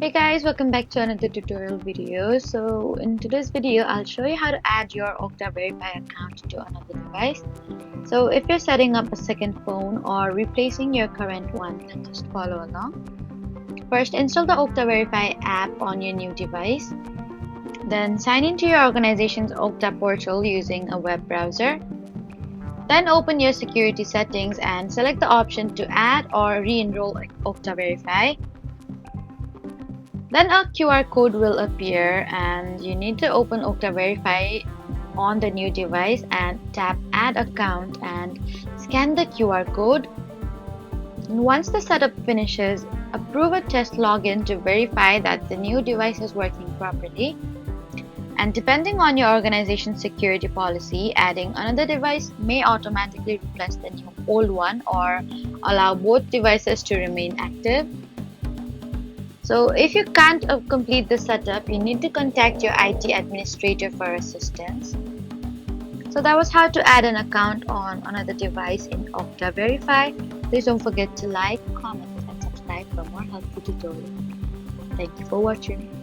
Hey guys, welcome back to another tutorial video. So in today's video, I'll show you how to add your Okta Verify account to another device. So if you're setting up a second phone or replacing your current one, then just follow along. First, install the Okta Verify app on your new device. Then sign into your organization's Okta portal using a web browser. Then open your security settings and select the option to add or re-enroll Okta Verify. Then a QR code will appear and you need to open Okta Verify on the new device and tap Add Account and scan the QR code. And once the setup finishes, approve a test login to verify that the new device is working properly. And depending on your organization's security policy, adding another device may automatically replace the new old one or allow both devices to remain active. So if you can't complete the setup, you need to contact your IT administrator for assistance. So that was how to add an account on another device in Okta Verify. Please don't forget to like, comment, and subscribe for more helpful tutorials. Thank you for watching.